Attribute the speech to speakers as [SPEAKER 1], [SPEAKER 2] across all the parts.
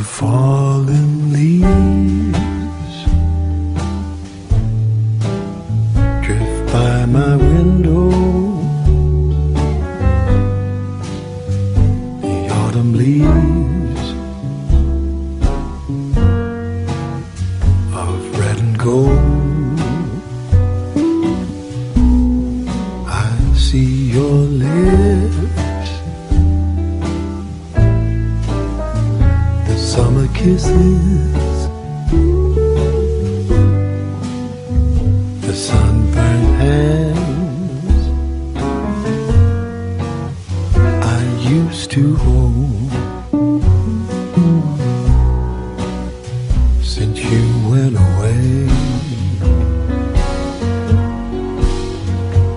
[SPEAKER 1] The fallen leaves drift by my window. The autumn leaves of red and gold. I see your lips, the summer kisses, the sunburned hands I used to hold. Since you went away,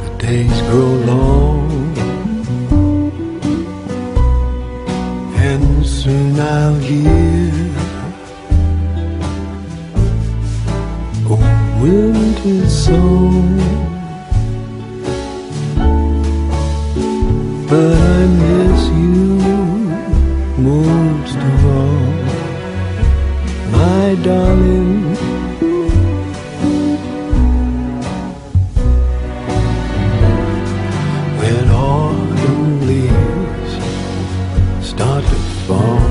[SPEAKER 1] the days grow long, and soon I'll hear a winter song. But I miss you most of all, my darling. When autumn leaves start to fall,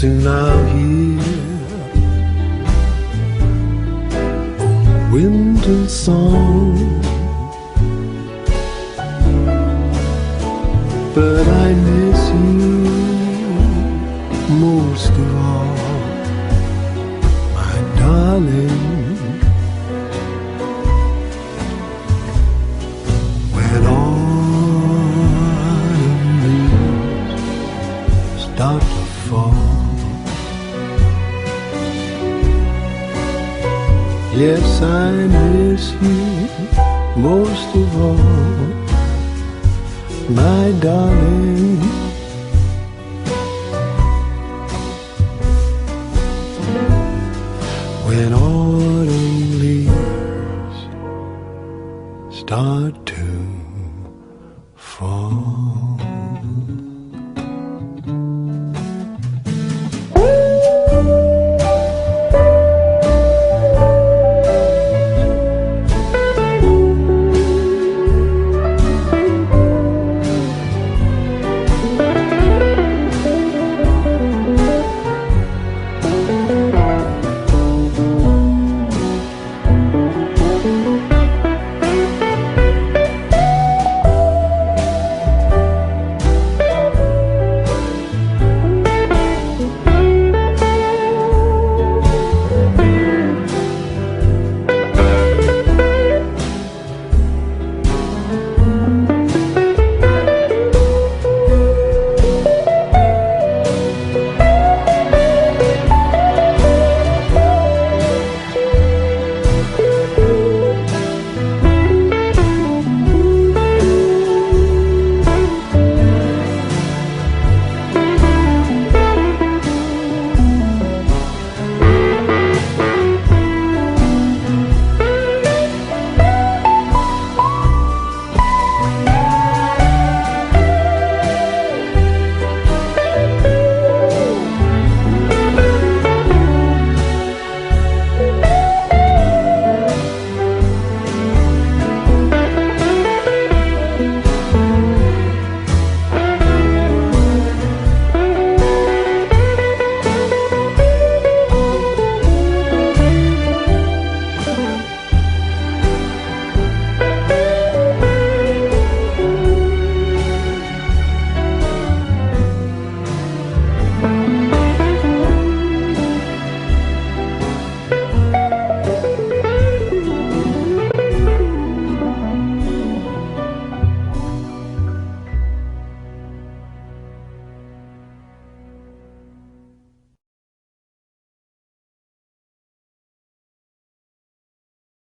[SPEAKER 1] soon I'll hear a winter song. But I miss you most of all, my darling. When autumn leaves start to fall, yes, I miss you most of all, my darling. When autumn leaves start to fall.